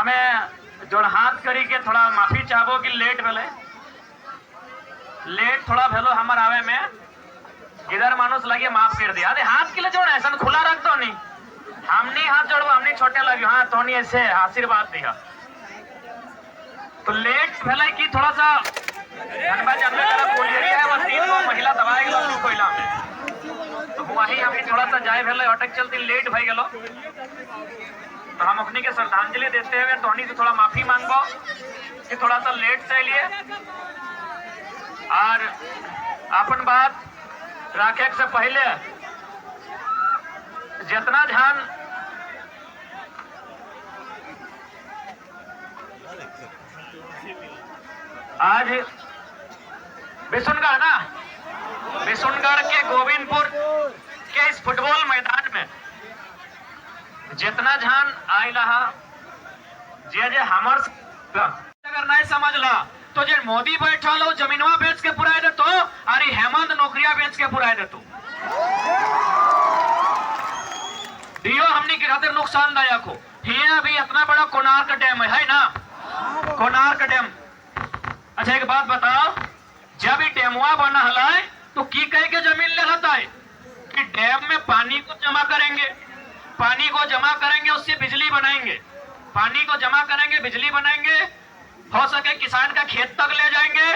हमें जोड़ हाथ करी के थोड़ा माफी चाहबो कि लेट भेले, लेट थोड़ा भेलो हमार आवे में, इधर मानुस लगे माफ कर दिया। अरे हाथ के लिए जोड़ ऐसा खुला रख दो नहीं, हमने हाथ जोड़ो, हमने छोटे लगे, हाँ तो नहीं ऐसे आशीर्वाद दिया। तो लेट भेले कि थोड़ा सा धनबाद जानवे करा बोलिए है वो 3 गो महिला दबाए गेलो तू कोइला में, तो वही हमने थोड़ा सा जाए भेले अटक चलती लेट भई गेलो। तो हम अपनी के श्रद्धांजलि देते हुए तोहनी से थोड़ा माफी मांगबो कि थोड़ा सा लेट से लिए, और अपन बात रखे से पहले जितना ध्यान आज बिशुनगढ़ ना, बिशुनगढ़ के गोविंदपुर के इस फुटबॉल मैदान में जितना ध्यान आई रहा, जे हमर अगर नहीं समझ ला तो जे मोदी बैठा लो जमीनवा बेच के पुराए दे तो, अरे हेमंत नौकरिया बेच के पुराए दे तो दियो हमने के खातिर नुकसानदायक हो। ये अभी इतना बड़ा कोणार्क डैम है ना, कोणार्क डैम। अच्छा एक बात बताओ, जब ये डैमवा बना हलाए तो की कह के जमीन ले हता है कि डैम में पानी को जमा करेंगे, पानी को जमा करेंगे उससे बिजली बनाएंगे, पानी को जमा करेंगे बिजली बनाएंगे, हो सके किसान का खेत तक ले जाएंगे,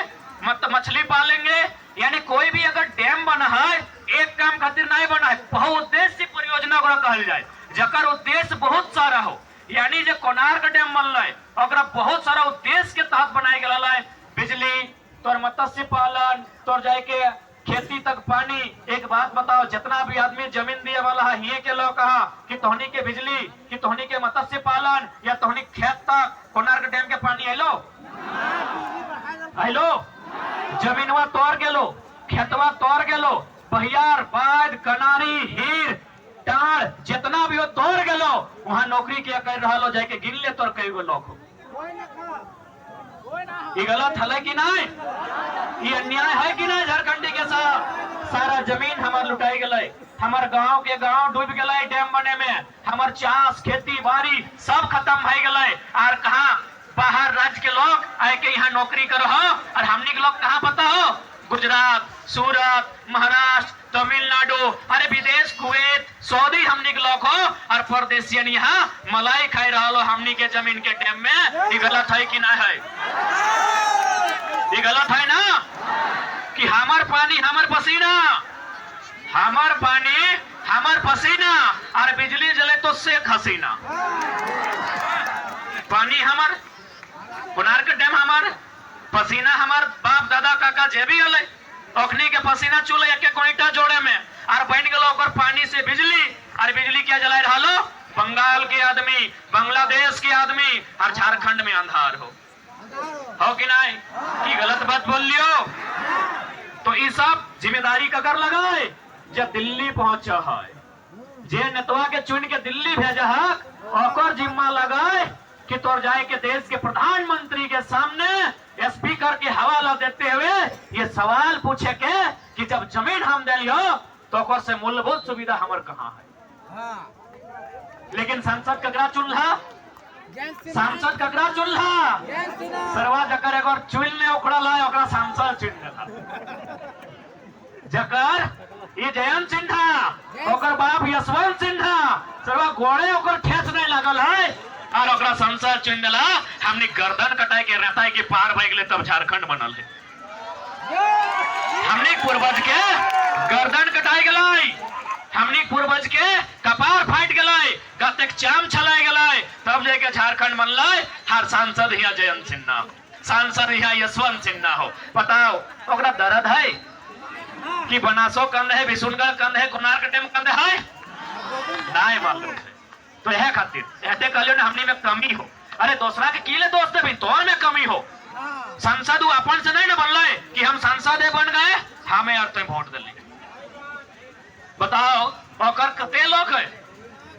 मतलब मछली पालेंगे। यानी कोई भी अगर डैम बना है एक काम खातिर नहीं बना है, बहुउद्देश्य परियोजना को कहल जाए, जकर उद्देश्य बहुत सारा हो। यानी जो कोणार्क डैम बन रहा है अगर बहुत सारा उद्देश्य के तहत बनाए गया है, बिजली तोर मत्स्य पालन तोर जाए के खेती तक पानी। एक बात बताओ, जितना भी आदमी जमीन दिए वाला है ये के लोग कहा कि तोहनी के बिजली कि तोहनी के मत्स्य पालन या तोहनी खेत तक कोणार्क डैम के पानी आइलो आइलो, जमीनवा तोड़ गेलो, खेतवा तोड़ गेलो, बहियार बाद कनारी हीर टाड़ जितना भी हो तोड़ गेलो, वहां नौकरी क्या कर रहा लो जाके गिन ले तोर कई गो लोग हो। ये गलत है कि नहीं, ये अन्याय है कि नहीं? झारखंडी के साथ सारा जमीन हमार लुटाई गए, हमार गांव के गांव डूब गए डैम बने में, हमार चास खेती बाड़ी सब खत्म हो गए। और कहा बाहर राज्य के लोग आए के यहाँ नौकरी करो हो, और हमने के लोग कहाँ पता हो, गुजरात सूरत महाराष्ट्र तमिलनाडु, अरे विदेश कुवैत सऊदी हमने के लोग हो, और परदेशियन यहाँ मलाई खाई रहा लो हमने के जमीन के डैम में। ये गलत है कि नहीं है? ये गलत है ना कि हमार पानी हमार पसीना, हमार पानी हमार पसीना, और बिजली जले तो शेख हसीना। पानी हमार, कोणार्क डैम हमार, पसीना हमार बाप दादा काका जे भी हले ओखनी के पसीना चूल्हे एक कोईटा जोड़े में, और बन गलो ओकर पानी से बिजली, और बिजली क्या जलाए रहा लो, बंगाल के आदमी बांग्लादेश के आदमी, और झारखंड में अंधार हो कि नहीं? कि गलत बात बोल लियो? तो ये सब जिम्मेदारी ककर लगाए जब दिल्ली पहुंचा है, जे नेतवा के चुन के दिल्ली भेजा है ओकर जिम्मा लगाए कि तोर जाए के देश के प्रधानमंत्री के सामने स्पीकर के हवाला देते हुए ये सवाल पूछे के कि जब जमीन हम दिलियो तो ओकर से मूलभूत सुविधा हमार कहाँ है? लेकिन संसद ककरा चुनला, सांसद ककरा चुनला, सरवा जकर एगो चुन ने ओकरा लाए ओकरा सांसद चुन देला, जकर ये जयंत सिन्हा ओकर बाप यशवंत सिन्हा सरवा गोड़े ओकर ठेस नहीं लगल है, और ओकरा संसद चुन देला। हमने गर्दन कटाए के रहता के पार भई गेले तब झारखंड बनल है। हमने पूर्वज के गर्दन कटाए गलाई, हमने पूर्वज के कपार फाट गलाई, कतेक चाम छलाए गलाई, तब जाके झारखंड बनल। हर सांसद यहाँ जयंत सिन्हा, सांसद यहाँ यशवंत सिन्हा हो। बताओ ओकरा दर्द है कि बनासो कंद है, बिशुनगढ़ कंद है, कोणार्क डैम कंद है? नहीं मालूम है। तो यह खातिर ऐसे कहलियो ना हमनी में कमी हो। अरे दूसरा के कीले दोस्त भी तो में कमी हो, सांसद अपन से नहीं ना बनल है कि हम सांसद बन गए हमें अर्थ वोट दिल्ली। बताओ ओकर कते लोग है,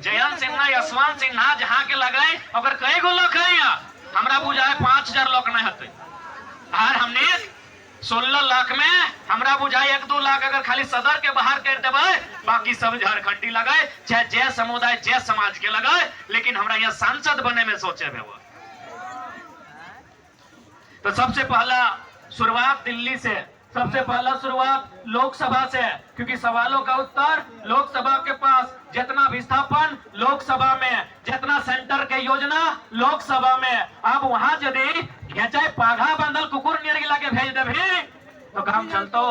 जयंत सिन्हा यशवंत सिन्हा जहाँ के लगाए ओकर कई गो लोग है यहाँ? हमरा बुझाए 5000 लोग नहीं होते, और हमने 16 लाख में हमरा बुझाए 1-2 लाख अगर खाली सदर के बाहर कर देवे, बाकी सब झारखंडी लगाए, चाहे जय समुदाय जय समाज के लगाए, लेकिन हमरा यहाँ सांसद बने में सोचे हुए तो सबसे पहला शुरुआत दिल्ली से, सबसे पहला शुरुआत लोकसभा से, क्योंकि सवालों का उत्तर लोकसभा के पास, जितना विस्थापन लोकसभा में, जितना सेंटर के योजना लोकसभा में। अब वहां यदि घेचाई पाघा बंदल कुकुर नियर गिला के भेज दे भी तो काम चलतो।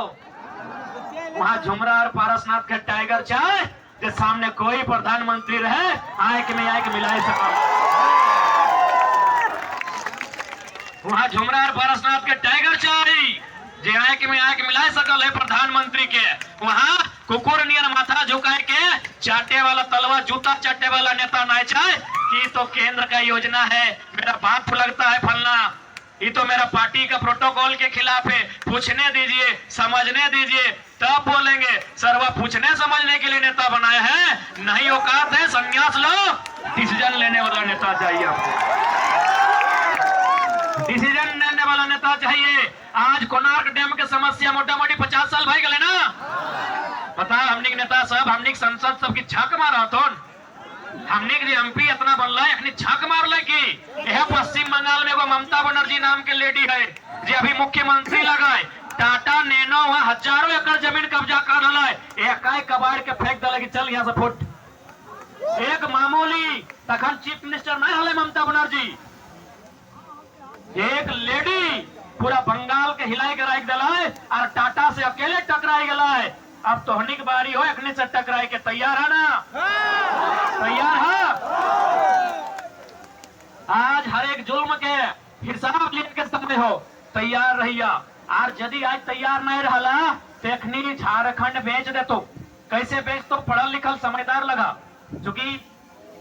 वहां झुमरा और पारसनाथ के टाइगर चाय के सामने कोई प्रधानमंत्री रहे आए कि नहीं आए कि मिलाए सका। वहां झुमरा और पारसनाथ के टाइगर चाय जे आए कि मैं आए कि मिलाए सकल है प्रधानमंत्री के। वहां कुकुर नियर माथा झुकाए के चाटे वाला तलवा जूता चाटे वाला नेता नहीं चाहे कि तो केंद्र का योजना है, मेरा बाप लगता है फलना, ये तो मेरा पार्टी का प्रोटोकॉल के खिलाफ है, पूछने दीजिए समझने दीजिए तब बोलेंगे। सर्वा पूछने समझने के लिए नेता बनाए हैं, नहीं औकात है संन्यास लो। डिसीजन लेने वाला नेता चाहिए हमको, डिसीजन लेने वाला नेता चाहिए। आज कोणार्क डैम के समस्या मोटा मोटी 50 साल भाई गए ना। पता हमने के नेता साहब, हमने संसद सबकी झाक मारा तो हमने के एमपी इतना बनला है, अपनी झाक मार ले की यह पश्चिम बंगाल में एगो ममता बनर्जी नाम के लेडी है जो अभी मुख्यमंत्री लगाए। टाटा नैनो वहां हजारों एकड़ जमीन कब्जा कर रहा है, एक कबाड़ के फेंक दिला कि चल यहाँ से फुट। एक मामूली तखन चीफ मिनिस्टर नहीं हले ममता बनर्जी, एक लेडी पूरा बंगाल के हिलाई के राख दिला है और टाटा से अकेले टकराई गला है। अब तो हनिक बारी हो अखनी से टकराए के तैयार है ना? तैयार है? आज हर एक जुल्म के हिसाब लेने के समय हो तैयार रहिया। और यदि आज तैयार नहीं रहा तो अखनी झारखंड बेच दे तो कैसे बेच तो पढ़ल लिखल समझदार लगा, क्योंकि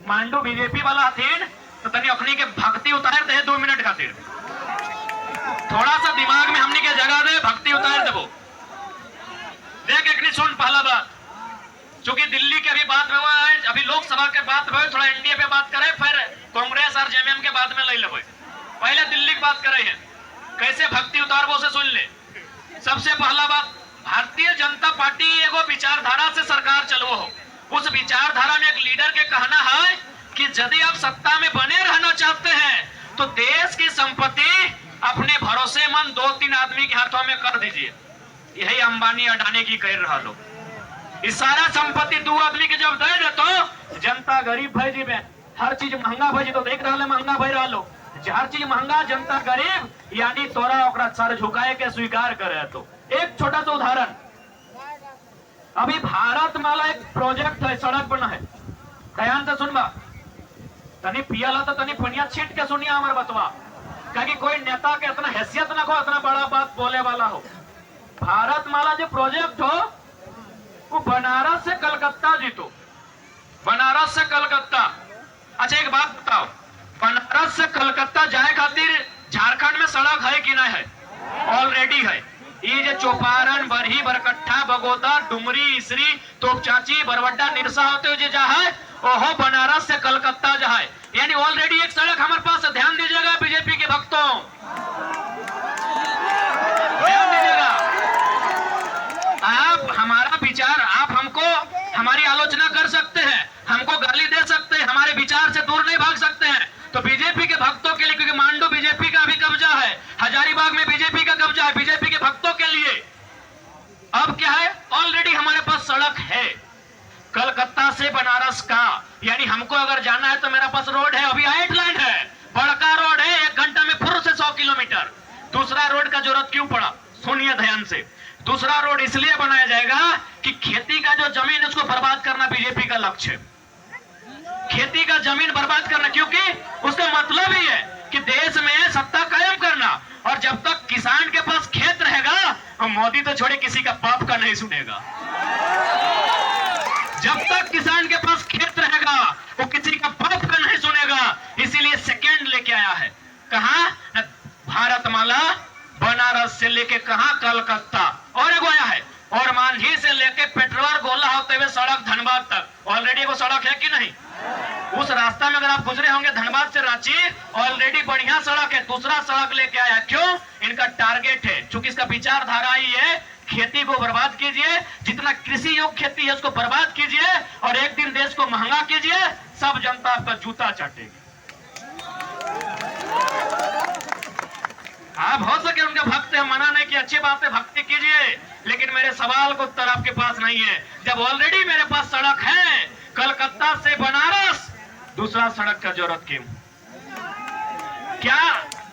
मांडू बीजेपी वाला थी तो तनी अखनी के भक्ति उतार दे 2 मिनट खातिर, थोड़ा सा दिमाग में हमनी के जगह दे, भक्ति उतार देवो। देख एक सुन पहला बात, चूंकि दिल्ली के अभी बात हुआ है, अभी लोकसभा के बात हुए, थोड़ा एनडीए पे बात करे, फिर कांग्रेस और जेएमएम के बाद में ले लेवे। पहले दिल्ली की बात करे हैं, कैसे भक्ति उतारबो से सुन ले। सबसे पहला बात, भारतीय जनता पार्टी एगो विचारधारा से सरकार चलो हो, उस विचारधारा में एक लीडर के कहना है कि यदि आप सत्ता में बने रहना चाहते हैं तो देश की संपत्ति अपने भरोसेमंद 2-3 आदमी के हाथों में कर दीजिए। यही अंबानी अडानी की कह रहा लोग। इस सारा संपत्ति 2 आदमी के जब दे दे तो जनता गरीब भाई जी में हर चीज महंगा भाई जी तो देख रहा महंगा भाई रहा लो, हर चीज महंगा जनता गरीब, यानी तोरा ओकरा सर झुकाए के स्वीकार करे। तो एक छोटा सा उदाहरण, अभी भारत माला एक प्रोजेक्ट है, सड़क बना है, ध्यान से सुनबा, तनी पियल तो तनी पनिया छीट के सुनिया हमारे बतवा, क्योंकि कोई नेता के इतना हैसियत ना हो, इतना बड़ा बात बोले वाला हो। भारत माला जो प्रोजेक्ट हो वो बनारस से कलकत्ता जीतो, बनारस से कलकत्ता। अच्छा एक बात बताओ, बनारस से कलकत्ता जाए खातिर झारखंड में सड़क है कि नहीं है? ऑलरेडी है। ये जो चौपारण, बरही, बरकट्ठा, बगोदा, डुमरी, इसरी, तोपचाची, बरवड्डा, निरसा होते हुए जा है ओहो बनारस से कलकत्ता जा है, यानी ऑलरेडी एक सड़क हमारे पास है। ध्यान दीजिएगा बीजेपी के भक्तों, ध्यान दीजिएगा। आप हमारा विचार, आप हमको हमारी आलोचना कर सकते हैं, हमको गाली दे सकते हैं, हमारे विचार से दूर नहीं भाग सकते हैं। तो बीजेपी के भक्तों के लिए, क्योंकि मांडू बीजेपी का भी कब्जा है, हजारीबाग में बीजेपी का कब्जा है, बीजेपी के भक्तों के लिए अब क्या है, ऑलरेडी हमारे पास सड़क है कलकत्ता से बनारस का, यानी हमको अगर जाना है तो मेरा पास रोड है, अभी 8 लाइन है, बड़का रोड है, 1 घंटा में फुर से 100 किलोमीटर। दूसरा रोड का जरूरत क्यों पड़ा, सुनिए ध्यान से। दूसरा रोड इसलिए बनाया जाएगा कि खेती का जो जमीन है उसको बर्बाद करना बीजेपी का लक्ष्य है, खेती का जमीन बर्बाद करना, क्योंकि उसका मतलब ही है कि देश में सत्ता कायम करना। और जब तक किसान के पास खेत रहेगा तो मोदी तो छोड़े किसी का बाप का नहीं सुनेगा। जब तक किसान के पास खेत रहेगा वो किसी का बाप का नहीं सुनेगा। इसीलिए सेकंड लेके आया है, कहा भारत माला बनारस से लेके कहा कलकत्ता, और एगो आया है और मांझी से लेके पेट्रोल गोला होते हुए सड़क धनबाद तक। ऑलरेडी वो सड़क है कि नहीं? उस रास्ता में अगर आप गुजरे होंगे धनबाद से रांची, ऑलरेडी बढ़िया सड़क है। दूसरा सड़क लेके आया, क्यों? इनका टारगेट है, चूंकि इसका विचारधारा ही है खेती को बर्बाद कीजिए, जितना कृषि योग्य खेती है उसको बर्बाद कीजिए और एक दिन देश को महंगा कीजिए, सब जनता आपका जूता चाटेगी। आप हो अच्छी बात है, भक्ति कीजिए, लेकिन मेरे सवाल का उत्तर आपके पास नहीं है। जब ऑलरेडी मेरे पास सड़क है कलकत्ता से बनारस, दूसरा सड़क का जरूरत क्यों?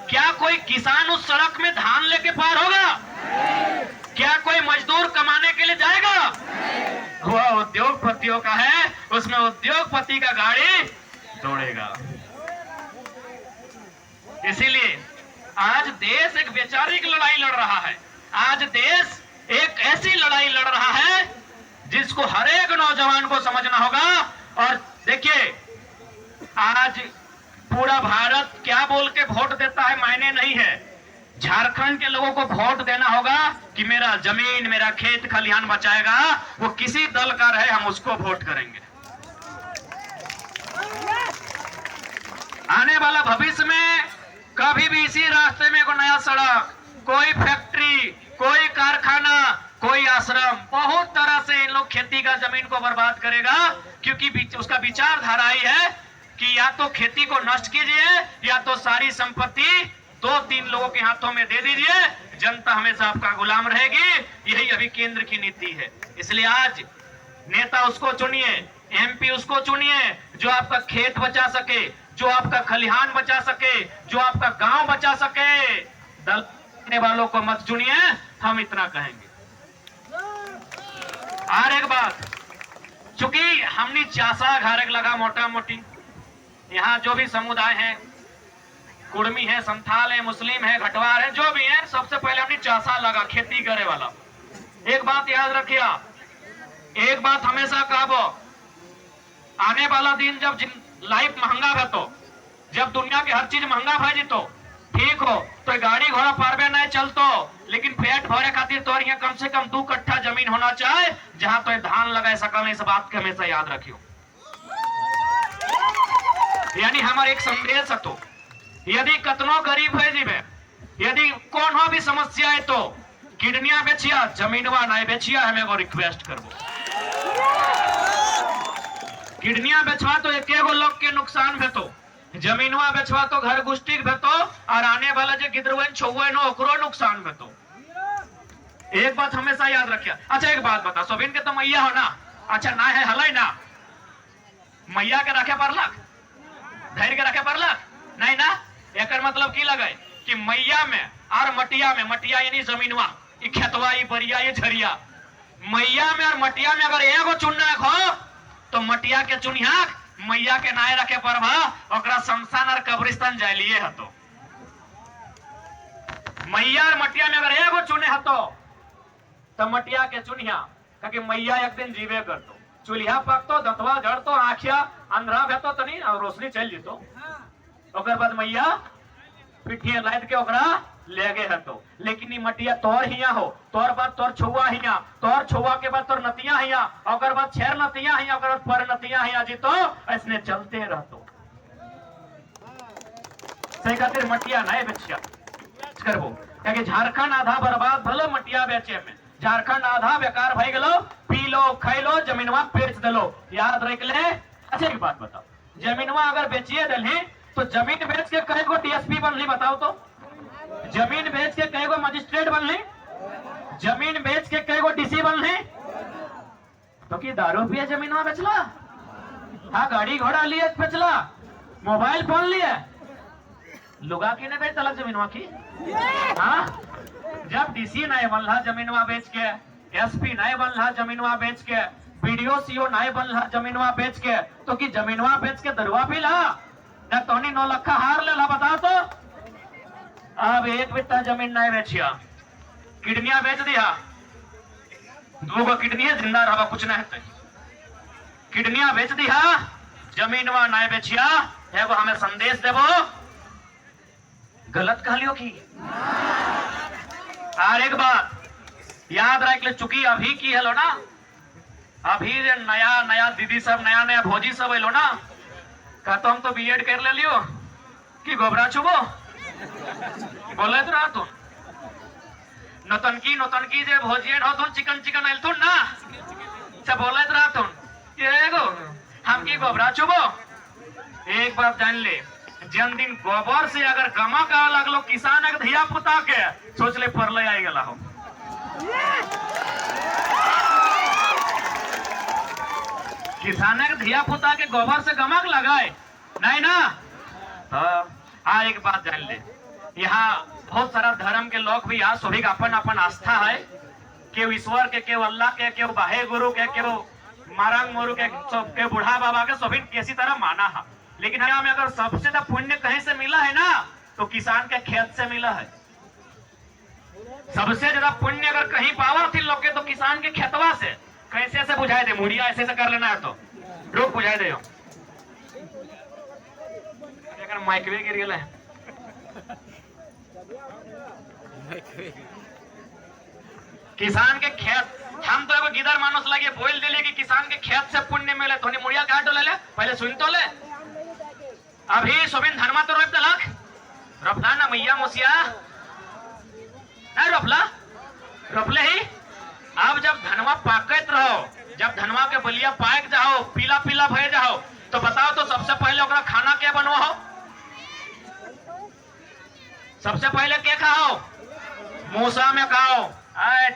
क्या कोई किसान उस सड़क में धान लेके पार होगा? क्या कोई मजदूर कमाने के लिए जाएगा? वह उद्योगपतियों का है, उसमें उद्योगपति का गाड़ी दौड़ेगा। इसीलिए आज देश एक वैचारिक लड़ाई लड़ रहा है। आज देश एक ऐसी लड़ाई लड़ रहा है जिसको हर एक नौजवान को समझना होगा। और देखिए, आज पूरा भारत क्या बोल के वोट देता है मायने नहीं है। झारखंड के लोगों को वोट देना होगा कि मेरा जमीन, मेरा खेत खलिहान बचाएगा, वो किसी दल का रहे, हम उसको वोट करेंगे। आने वाला भविष्य में कभी भी इसी रास्ते में कोई नया सड़क, कोई फैक्ट्री, कोई कारखाना, कोई आश्रम, बहुत तरह से इन लोग खेती का जमीन को बर्बाद करेगा, क्योंकि उसका विचारधारा ही है कि या तो खेती को नष्ट कीजिए या तो सारी संपत्ति 2-3 लोगों के हाथों में दे दीजिए, जनता हमेशा आपका गुलाम रहेगी। यही अभी केंद्र की नीति है। इसलिए आज नेता उसको चुनिए, एमपी उसको चुनिए जो आपका खेत बचा सके, जो आपका खलिहान बचा सके, जो आपका गांव बचा सके। दल वालों को मत चुनिए, हम इतना कहेंगे। और एक बात, चूंकि हमने चासा घर लगा मोटा मोटी, यहाँ जो भी समुदाय है, कुर्मी है, संथाल है, मुस्लिम है, घटवार है, जो भी है, सबसे पहले हमने चासा लगा खेती करे वाला। एक बात याद रखिया, एक बात हमेशा कहबो, आने वाला दिन जब लाइफ महंगा है, तो जब दुनिया की हर चीज महंगा भाई तो ठीक हो, तो गाड़ी घोड़ा पारबे नहीं चलतो, लेकिन पेट भरे खातिर तो यहाँ कम से कम 2 कट्ठा जमीन होना चाहे जहां तो धान लगाए सकल। इस बात के हमेशा याद रखियो। यानी हमारे एक संदेश है, तो यदि कतनो गरीब है जीवे, यदि कौन हो भी समस्या है, तो किडनिया बेचिया, जमीनवा नहीं बेचिया, हमें वो रिक्वेस्ट करबो। किडनिया बेचवा तो एक लोग के नुकसान भेतो, जमीनवा बेचवा तो घर गुष्टी भेतो, और आने वाला जो गिदरवन छुवन ओकरो नुकसान भेतो। एक बात हमेशा याद रखिया। अच्छा एक बात बता, सोबिन के तो मैया हो ना, अच्छा ना है हलै ना, मैया के रखे परलक, धैर्य के रखे परलक नहीं ना। एक मतलब की लगे कि मैया में और मटिया में, मटिया यानी जमीनवा, ये खेतवा, ये बरिया, ये झरिया, मैया में और मटिया में अगर एगो चुनना हो तो मटिया के चुनिया, मैया के नाय रखे परभा, ओकरा शमशान और कब्रिस्तान जाए लिए हतो। मैया और मटिया में अगर एगो चुने हतो तो मटिया के चुनिया, क्योंकि मैया एक दिन जीवे करतो, चूल्हा पकतो, दतवा जड़तो, आँखिया अंधरा भेतो तो नहीं, और रोशनी चल जीतो। ओकर बाद मैया पिठिया लाद के ओकरा ले गए हतो। लेकिन ये मटिया तोर हिया हो, तोर बाद तोर छुआ हिया, तोर छुआ के बाद तोर नतिया हिया, ओकर बाद 6 नतिया हिया, ओकर बाद पर नतिया हिया जी, तो ऐसने चलते रहतो। से खातिर मटिया नहीं बेचिया करबो, क्योंकि झारखंड आधा बर्बाद भलो मटिया बेचे में, झारखंड आधा बेकार भई गेलो, पी लो खाई लो, जमीनवा बेच देलो। याद रख ले। अच्छा एक बात बताओ, जमीनवा अगर बेचिए दलही तो जमीन बेच के कई गो डीएसपी बनली, बताओ तो? जमीन बेच के कई गो मजिस्ट्रेट बनली, जमीन बेच के कई गो डीसी बनली, तो कि दारू पिए जमीनवा बेचला, हाँ गाड़ी घोड़ा लिए बेचला, मोबाइल फोन लिए, लुगा की ने बेच अलग जमीनवा की। हाँ, जब डीसी नहीं बनला जमीनवा बेच के, एसपी नहीं बनला जमीनवा बेच के, बीडीओ सीओ नहीं बनला जमीनवा बेच के, तो कि जमीनवा बेच के दरुआ पीला न, तोनी 9 लाख हार लेला, बताओ तो? अब 1 बिट्टा जमीन नहीं बेचिया, किडनिया बेच दिया, 2 गो किडनी है, जिंदा रहा कुछ नहीं है, किडनिया बेच दिया, जमीनवा नहीं बेचिया। एगो हमें संदेश देवो, गलत कह लियो की। और एक बात याद रख ले, चुकी अभी की हेलो ना, अभी नया नया दीदी सब, नया नया भौजी सब हेलो ना, का तो हम तो बीएड कर ले लियो कि गोबरा चुबो बोले तो रहा, तो नौतनकी जे भोजियन हो, चिकन चिकन आयल तुम ना, सब बोले तो रहा तुम, ये गो हम की गोबरा चुबो। एक बात जान ले, जन दिन गोबर से अगर गमा का लगलो किसान अगर धिया पुता के सोच ले परले आई गला हो। किसान के धिया पुता के गोबर से गमक लगाए नहीं ना। तो हाँ एक बात जान ले, यहाँ बहुत सारा धर्म के लोग भी यहाँ सभी का अपन अपन आस्था है, केव ईश्वर के, केव अल्लाह के, केव बाहे गुरु के, केव मारंग मोरू के बूढ़ा बाबा के सभी किसी तरह माना है। लेकिन हमें अगर सबसे ज्यादा पुण्य कहीं से मिला है ना तो किसान के खेत से मिला है। सबसे ज्यादा पुण्य अगर कहीं पावा थी लोग के तो किसान के खेतवा से। कैसे ऐसे बुझाए दे मुड़िया ऐसे कर लेना है तो रुक बुझाए दे माइकवे गिर गया है। किसान के खेत हम तो एगो गिदर मानुस लगे बोल दिले कि किसान के खेत से पुण्य मिले तो मुड़िया काट ले पहले सुन तो ले। अभी सोबिन धनमा तो रोप दलक रोपला ना मैया मुसिया नहीं रोपला रोपले ही। अब जब धनवा पाकत रहो, जब धनवा के बलिया पाक जाओ पीला पीला भय जाओ तो बताओ तो सबसे पहले ओकरा खाना क्या बनवाओ? सबसे पहले क्या खाओ? मूसा में खाओ।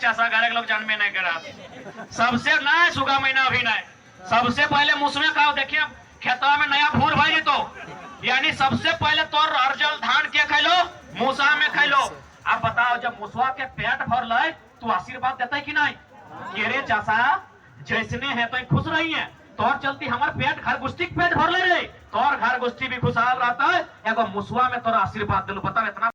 चसा घर के लोग जन्मे नहीं करा सबसे ना सुगा महीना अभी नहीं, सबसे पहले मूसमे खाओ। देखिए खेतवा में नया फूल भाई तो यानी सबसे पहले तो अर्जल धान के खा लो मूसा में खा लो। अब बताओ जब मूसवा के पेट भर ले तो आशीर्वाद देता है कि नहीं कि अरे चाचा जैसने है तो खुश रही है तोर चलती हमारे पेट घर गुस्ती पेट भर ले रहे तोर घर गुस्ती भी खुशहाल रहता है। एगो मुसवा में तोरा आशीर्वाद दिलो। बता इतना